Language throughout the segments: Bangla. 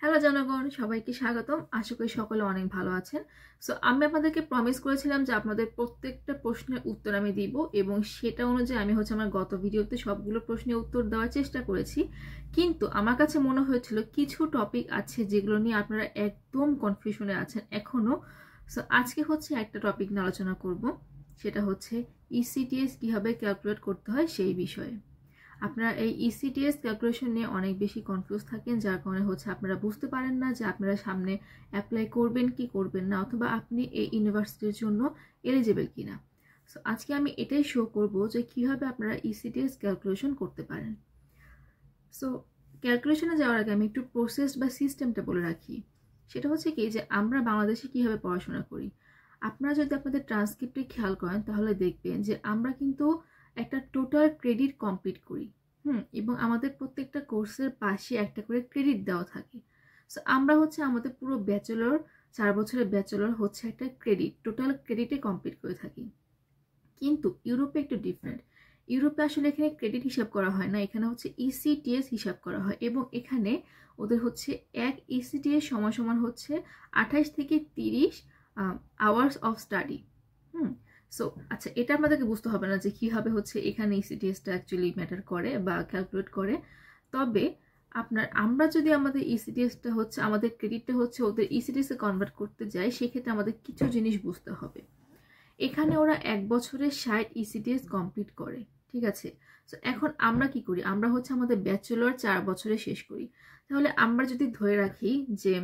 হ্যালো জনগণ, সবাইকে স্বাগতম। আশা করি সকলে অনেক ভালো আছেন। সো আমি আপনাদেরকে প্রমিস করেছিলাম যে আপনাদের প্রত্যেকটা প্রশ্নের উত্তর আমি দিব, এবং সেটা অনুযায়ী আমি আমার গত ভিডিওতে সবগুলো প্রশ্নের উত্তর দেওয়ার চেষ্টা করেছি। কিন্তু আমার কাছে মনে হয়েছিল কিছু টপিক আছে যেগুলো নিয়ে আপনারা একদম কনফিউশনে আছেন এখনো। সো আজকে একটা টপিক নিয়ে আলোচনা করব, সেটা হচ্ছে ইসিটিএস কিভাবে ক্যালকুলেট করতে হয় সেই বিষয়ে। আপনারা এই ইসিটিএস ক্যালকুলেশন নিয়ে অনেক বেশি কনফিউজ থাকেন, যার কারণে আপনারা বুঝতে পারেন না যে আপনারা সামনে অ্যাপ্লাই করবেন কি করবেন না, অথবা আপনি এই ইউনিভার্সিটির জন্য এলিজিবল কিনা। সো আজকে আমি এটাই শো করব যে কিভাবে আপনারা ইসিটিএস ক্যালকুলেশন করতে পারেন। সো ক্যালকুলেশনে যাওয়ার আগে আমি একটু প্রসেস বা সিস্টেমটা বলে রাখি। সেটা হচ্ছে কি, যে আমরা বাংলাদেশে কিভাবে পড়াশোনা করি। আপনারা যদি আপনাদের ট্রান্সক্রিপ্টে খেয়াল করেন তাহলে দেখবেন যে আমরা কিন্তু একটা টোটাল ক্রেডিট কমপ্লিট করি। এবং আমাদের প্রত্যেকটা কোর্সের পাশে একটা করে ক্রেডিট দেওয়া থাকে। সো আমরা আমাদের পুরো ব্যাচেলর, 4 বছরের ব্যাচেলর একটা ক্রেডিট, টোটাল ক্রেডিটে কমপ্লিট করে থাকি। কিন্তু ইউরোপে একটু ডিফারেন্ট। ইউরোপে আসলে এখানে ক্রেডিট হিসাব করা হয় না, এখানে ইসিটিএস হিসাব করা হয়, এবং এখানে ওদের এক ইসিটিএস সমান সমান 28 থেকে 30 আওয়ার্স অফ স্টাডি। সো আচ্ছা, এটা আমাদেরকে বুঝতে হবে না যে কিভাবে এখানে ইসিটিএসটা অ্যাকচুয়ালি ম্যাটার করে বা ক্যালকুলেট করে। তবে আমরা যদি আমাদের ইসিটিএসটা আমাদের ক্রেডিটটা ওদের ইসিটিএস এ কনভার্ট করতে যাই, সেক্ষেত্রে আমাদের কিছু জিনিস বুঝতে হবে। এখানে ওরা 1 বছরে 60 ইসিটিএস কমপ্লিট করে, ঠিক আছে। তো এখন আমরা কি করি, আমরা আমাদের ব্যাচেলর 4 বছরে শেষ করি। তাহলে আমরা যদি ধরে রাখি যে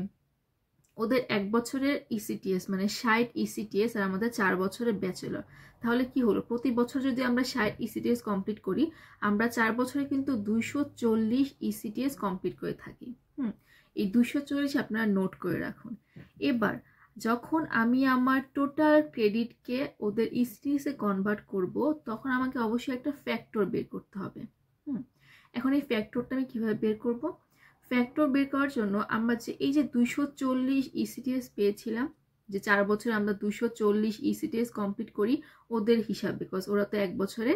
ওদের 1 বছরের ইসিটিএস মানে 60 ইসিটিএস, আর আমাদের 4 বছরের ব্যাচেলর, তাহলে কি হলো, প্রতি বছর যদি আমরা 60 ইসিটিএস কমপ্লিট করি, আমরা 4 বছরে কিন্তু 240 ইসিটিএস কমপ্লিট করে থাকি। এই 240 আপনারা নোট করে রাখুন। এবার যখন আমি আমার টোটাল ক্রেডিটকে ওদের ইসিটিএস এ কনভার্ট করব, তখন আমাকে অবশ্যই একটা ফ্যাক্টর বের করতে হবে। এখন এই ফ্যাক্টরটা আমি কিভাবে বের করব? ফ্যাক্টর বের করার জন্য আমরা যে এই যে 240 ইসিটিএস পেয়েছিলাম, যে 4 বছরে আমরা 240 ইসিটিএস কমপ্লিট করি ওদের হিসাব, বিকজ ওরা তো 1 বছরে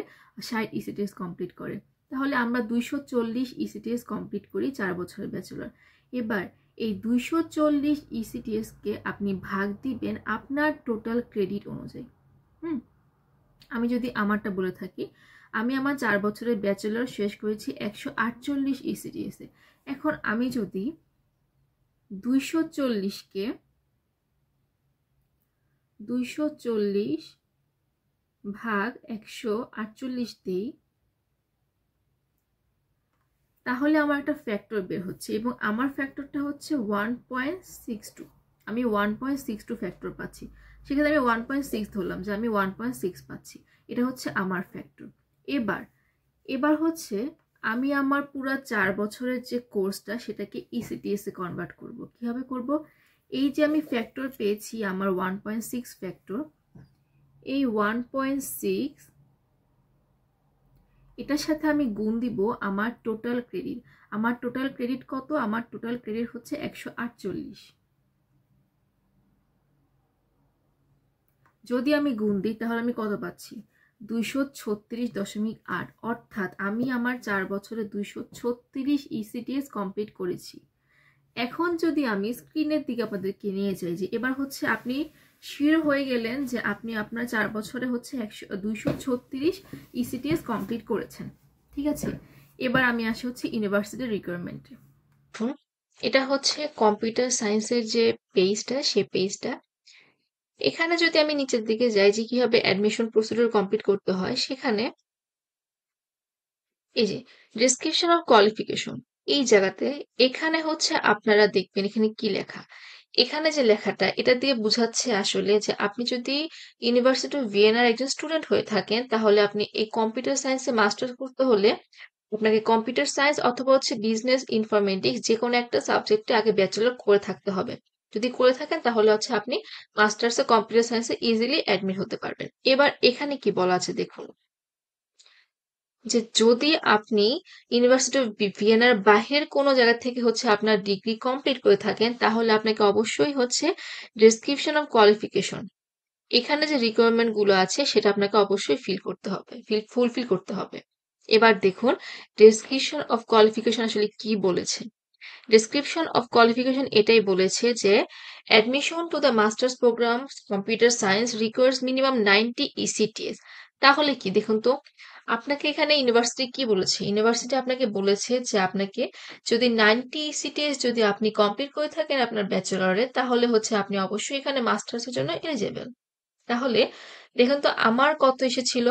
60 ইসিটিএস কমপ্লিট করে। তাহলে আমরা 240 ইসিটিএস কমপ্লিট করি 4 বছরের ব্যাচেলর। এবার এই 240 ইসিটিএস কে আপনি ভাগ দিবেন আপনার টোটাল ক্রেডিট অনুযায়ী। আমি যদি আমারটা বলে থাকি, আমি আমার 4 বছরের ব্যাচেলর শেষ করেছি 148 ইসিটিএস এ। এখন আমি যদি 240 ভাগ 148 দিই, তাহলে আমার একটা ফ্যাক্টর বের হচ্ছে, এবং আমার ফ্যাক্টরটা 1.62। আমি 1.62 ফ্যাক্টর পাচ্ছি। সেক্ষেত্রে আমি 1.6 ধরলাম যে আমি 1.6 পাচ্ছি। এটা আমার ফ্যাক্টর। এবার আমি আমার পুরো 4 বছরের যে কোর্সটা, সেটাকে ইসিটিএস এ কনভার্ট করব। কিভাবে করব? এই যে আমি ফ্যাক্টর পেয়েছি আমার 1.6 ফ্যাক্টর, এই 1.6 এটার সাথে আমি গুণ দিব আমার টোটাল ক্রেডিট। আমার টোটাল ক্রেডিট কত? আমার টোটাল ক্রেডিট 148। যদি আমি গুণ দিই তাহলে আমি কত পাচ্ছি? 236.8। অর্থাৎ আমি আমার 4 বছরে 236 ইসিটিএস কমপ্লিট করেছি। এখন যদি আমি স্ক্রিনের দিকে আপনাদেরকে নিয়ে যাই, যে এবার আপনি শিওর হয়ে গেলেন যে আপনি আপনার 4 বছরে 236 ইসিটিএস কমপ্লিট করেছেন, ঠিক আছে। এবার আমি আসি ইউনিভার্সিটির রিকোয়ারমেন্টে। এটা কম্পিউটার সায়েন্সের যে পেজটা, সেই পেজটা। এখানে যদি আমি নিচের দিকে যাই যে কিভাবে অ্যাডমিশন প্রসিডিউর কমপ্লিট করতে হয়, সেখানে এই যে ডেসক্রিপশন অফ কোয়ালিফিকেশন, এই জায়গাতে এখানে আপনারা দেখবেন এখানে কি লেখা। এখানে যে লেখাটা, এটা দিয়ে বুঝাচ্ছে আসলে যে আপনি যদি ইউনিভার্সিটি অফ ভিয়েনার একজন স্টুডেন্ট হয়ে থাকেন, তাহলে আপনি এই কম্পিউটার সায়েন্সে মাস্টার্স করতে হলে আপনাকে কম্পিউটার সায়েন্স অথবা বিজনেস ইনফরমেটিক্স যে কোনো একটা সাবজেক্টে আগে ব্যাচেলর করে থাকতে হবে। যদি করে থাকেন তাহলে আপনি মাস্টার্সে কম্পিউটার সায়েন্সে ইজিলি অ্যাডমিট হতে পারবেন। এবার এখানে কি বলা আছে দেখুন, যে যদি আপনি ইউনিভার্সিটি অফ ভিয়েনার বাহিরের কোনো জায়গা থেকে আপনার ডিগ্রি কমপ্লিট করে থাকেন, তাহলে আপনাকে অবশ্যই ডেসক্রিপশন অফ কোয়ালিফিকেশন, এখানে যে রিকোয়ারমেন্ট গুলো আছে সেটা আপনাকে অবশ্যই ফুলফিল করতে হবে। এবার দেখুন ডেসক্রিপশন অফ কোয়ালিফিকেশন আসলে কি বলেছে। ডেসক্রিপশন অফ কোয়ালিফিকেশন এটাই বলেছে যে admission to the masters program computer science requires minimum 90 ECTS। তাহলে কি দেখুন তো, আপনাকে এখানে ইউনিভার্সিটি কি বলেছে? ইউনিভার্সিটি আপনাকে বলেছে যে আপনাকে যদি 90 ECTS যদি আপনি কমপ্লিট করে থাকেন আপনার ব্যাচেলরে, তাহলে হচ্ছে আপনি অবশ্যই এখানে মাস্টার্সের জন্য এলিজেবল। তাহলে দেখুন তো আমার কত এসেছিল,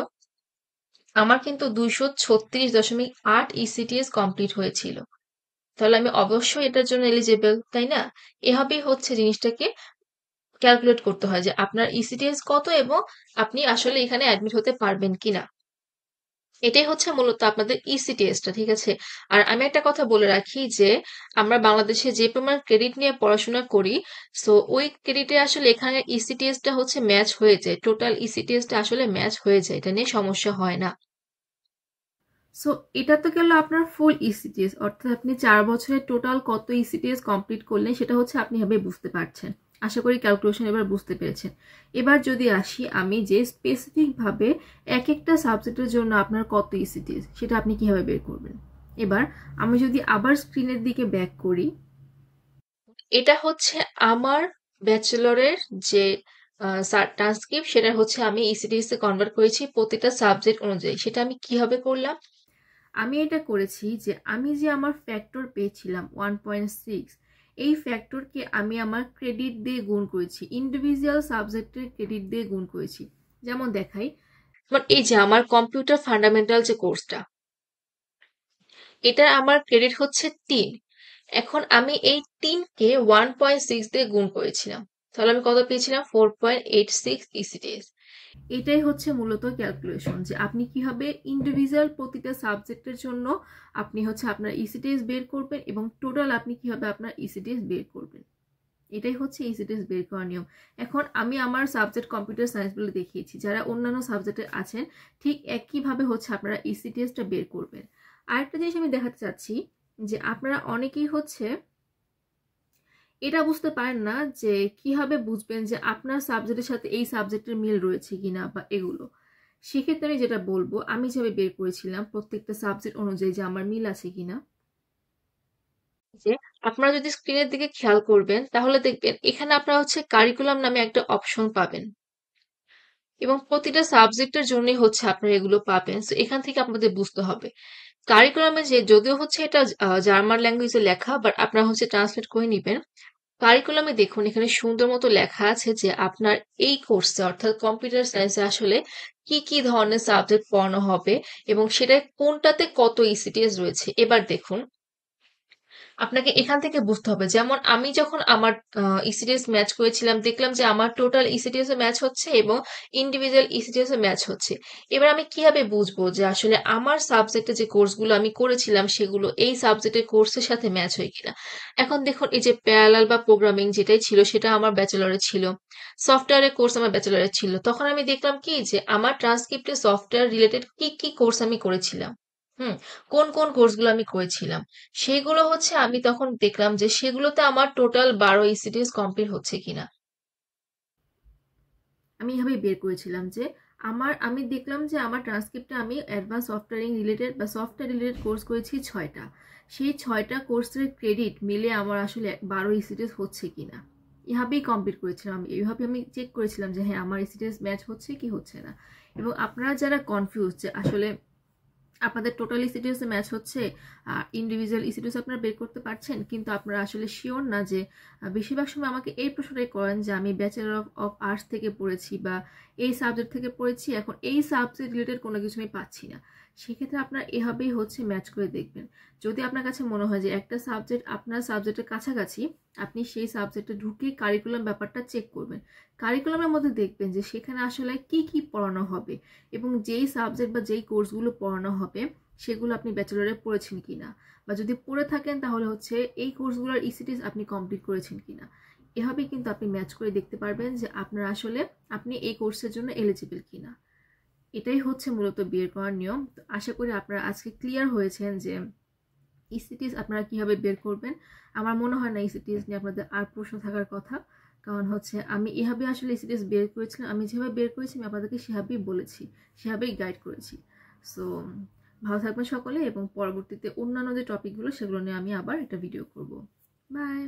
আমার কিন্তু 236.8 ECTS কমপ্লিট হয়েছিল। তাহলে আমি অবশ্যই এটার জন্য এলিজেবল, তাই না? এভাবেই হচ্ছে জিনিসটাকে ক্যালকুলেট করতে হয় যে আপনার ইসিটিএস কত এবং আপনি আসলে এখানে অ্যাডমিট হতে পারবেন কিনা। এটাই হচ্ছে মূলত আপনাদের ইসিটিএসটা, ঠিক আছে? আর আমি একটা কথা বলে রাখি যে আমরা বাংলাদেশে যে পরিমাণ ক্রেডিট নিয়ে পড়াশোনা করি, সো ওই ক্রেডিটে আসলে এখানে ইসিটিএসটা হচ্ছে ম্যাচ হয়ে যায়, টোটাল ইসিটিএসটা আসলে ম্যাচ হয়ে যায়, এটা নিয়ে সমস্যা হয় না। সো এটা তো গেল আপনার ফুল ইসিটিএস, অর্থাৎ আপনি 4 বছরের টোটাল কত ইসিটিএস কমপ্লিট করলেন সেটা হচ্ছে আপনি এভাবে বুঝতে পারছেন। আশা করি ক্যালকুলেশন এবার বুঝতে পেরেছেন। এবার যদি আসি আমি যে স্পেসিফিকভাবে এক একটা সাবজেক্টের জন্য আপনার কত ইসিটিএস সেটা আপনি কিভাবে বের করবেন। এবার আমি যদি আবার স্ক্রিনের দিকে ব্যাক করি, এটা হচ্ছে আমার ব্যাচেলরের যে ট্রান্সক্রিপ্ট, সেটা হচ্ছে আমি ইসিডিএস এ কনভার্ট করেছি প্রতিটা সাবজেক্ট অনুযায়ী। সেটা আমি কিভাবে করলাম? আমি এটা করেছি যে আমি যে আমার ফ্যাক্টর পেয়েছিলাম 1.6, এই ফ্যাক্টরকে আমি আমার ক্রেডিট দিয়ে গুণ করেছি, ইন্ডিভিজুয়াল সাবজেক্টের ক্রেডিট দিয়ে গুণ করেছি। যেমন দেখাই, যেমন এই যে আমার কম্পিউটার ফান্ডামেন্টাল যে কোর্সটা, এটা আমার ক্রেডিট হচ্ছে 3। এখন আমি এই 3কে 1.6 দিয়ে গুণ করেছিলাম, তাহলে আমি কত পেয়েছিলাম? 4.86 ইসিডিএস। এটাই হচ্ছে মূলত ক্যালকুলেশন যে আপনি কিভাবে ইন্ডিভিজুয়াল প্রতিটা সাবজেক্টের জন্য আপনি হচ্ছে আপনার ইসিটিএস বের করবেন এবং টোটাল আপনি কিভাবে আপনার ইসিটিএস বের করবেন। এটাই হচ্ছে ইসিটিএস বের করার নিয়ম। এখন আমি আমার সাবজেক্ট কম্পিউটার সায়েন্স বলে দেখিয়েছি, যারা অন্যান্য সাবজেক্টে আছেন ঠিক একইভাবে হচ্ছে আপনারা ইসিটিএসটা বের করবেন। আরেকটা জিনিস আমি দেখাতে চাচ্ছি যে আপনারা অনেকেই হচ্ছে এটা বুঝতে পারেন না যে কিভাবে বুঝবেন যে আপনার সাবজেক্টের সাথে এই সাবজেক্টের মিল রয়েছে কিনা বা এগুলো। সেক্ষেত্রে আমি যেটা বলবো, আমি যেভাবে বের করেছিলাম প্রত্যেকটা সাবজেক্ট অনুযায়ী যে আমার মিল আছে কিনা। যে আপনারা যদি স্ক্রিনের দিকে খেয়াল করবেন তাহলে দেখবেন এখানে আপনারা হচ্ছে কারিকুলাম নামে একটা অপশন পাবেন এবং প্রতিটা সাবজেক্টের জন্যই হচ্ছে আপনারা এগুলো পাবেন। তো এখান থেকে আপনাদের বুঝতে হবে কারিকুলামে যে, যদিও হচ্ছে এটা জার্মান ল্যাঙ্গুয়েজে লেখা, বাট আপনারা হচ্ছে ট্রান্সলেট করে নিবেন। কারিকুলামে দেখুন এখানে সুন্দর মতো লেখা আছে যে আপনার এই কোর্সে অর্থাৎ কম্পিউটার সায়েন্সে আসলে কি কি ধরনের সাবজেক্ট পড়ানো হবে এবং সেটা কোনটাতে কত ইসিটিএস রয়েছে। এবার দেখুন আপনাকে এখান থেকে বুঝতে হবে, যেমন আমি যখন আমার ইসিডিএস ম্যাচ করেছিলাম দেখলাম যে আমার টোটাল ইসিডিএস এ ম্যাচ হচ্ছে এবং ইন্ডিভিজুয়াল ইসিডিএস এ ম্যাচ হচ্ছে। এবার আমি কিভাবে বুঝবো যে আসলে আমার সাবজেক্টে যে কোর্সগুলো আমি করেছিলাম সেগুলো এই সাবজেক্টের কোর্সের সাথে ম্যাচ হয় কিনা? এখন দেখুন এই যে প্যারালাল বা প্রোগ্রামিং যেটাই ছিল সেটা আমার ব্যাচেলরে ছিল, সফটওয়্যারের কোর্স আমার ব্যাচেলরে ছিল। তখন আমি দেখলাম কি যে আমার ট্রান্সক্রিপ্টে সফটওয়্যার রিলেটেড কি কি কোর্স আমি করেছিলাম, হুম, কোন কোন কোর্সগুলো আমি করেছিলাম, সেগুলো হচ্ছে আমি তখন দেখলাম যে সেগুলোতে আমার টোটাল 12 ইসিডিএস কমপ্লিট হচ্ছে কিনা। আমি এভাবেই বের করেছিলাম যে আমি দেখলাম যে আমার ট্রান্সক্রিপ্টে আমি অ্যাডভান্স সফটওয়্যারিং রিলেটেড বা সফটওয়্যার রিলেটেড কোর্স করেছি 6টা। সেই 6টা কোর্সের ক্রেডিট মিলে আমার আসলে 12 ইসিটিএস হচ্ছে কিনা এভাবেই কমপ্লিট করেছিলাম। এইভাবে আমি চেক করেছিলাম যে হ্যাঁ আমার ইসিটিএস ম্যাচ হচ্ছে কি হচ্ছে না। এবং আপনারা যারা কনফিউজ যে আসলে আপনাদের টোটাল ইসিটিউসে ম্যাচ হচ্ছে, ইন্ডিভিজুয়াল ইসিটিউস আপনারা বের করতে পারছেন কিন্তু আপনারা আসলে শিওর না, যে বেশিরভাগ সময় আমাকে এই প্রশ্নটাই করেন যে আমি ব্যাচেলর অফ আর্টস থেকে পড়েছি বা এই সাবজেক্ট থেকে পড়েছি, এখন এই সাবজেক্ট রিলেটেড কোনো কিছু আমি পাচ্ছি না। সেক্ষেত্রে আপনারা এভাবেই হচ্ছে ম্যাচ করে দেখবেন। যদি আপনার কাছে মনে হয় যে একটা সাবজেক্ট আপনার সাবজেক্টের কাছাকাছি, আপনি সেই সাবজেক্টে ঢুকে কারিকুলাম ব্যাপারটা চেক করবেন। কারিকুলামের মধ্যে দেখবেন যে সেখানে আসলে কি কি পড়ানো হবে এবং যেই সাবজেক্ট বা যেই কোর্সগুলো পড়ানো হবে সেগুলো আপনি ব্যাচেলরে পড়েছেন কিনা, বা যদি পড়ে থাকেন তাহলে হচ্ছে এই কোর্সগুলোর ইসিটিস আপনি কমপ্লিট করেছেন কিনা। এভাবেই কিন্তু আপনি ম্যাচ করে দেখতে পারবেন যে আপনার আসলে আপনি এই কোর্সের জন্য এলিজিবল কিনা। এটাই হচ্ছে মূলত বের করার নিয়ম। তো আশা করি আপনারা আজকে ক্লিয়ার হয়েছেন যে ইসিটিস আপনারা কিভাবে বের করবেন। আমার মনে হয় না ইসিটিস নিয়ে আপনাদের আর প্রশ্ন থাকার কথা, কারণ হচ্ছে আমি এভাবে আসলে ইসিটিস বের করেছিলাম, আমি যেভাবে বের করেছি আমি আপনাদেরকে সেভাবেই বলেছি, সেভাবেই গাইড করেছি। সো ভালো থাকবেন সকলে, এবং পরবর্তীতে অন্যান্য যে টপিকগুলো সেগুলো নিয়ে আমি আবার একটা ভিডিও করব। বাই।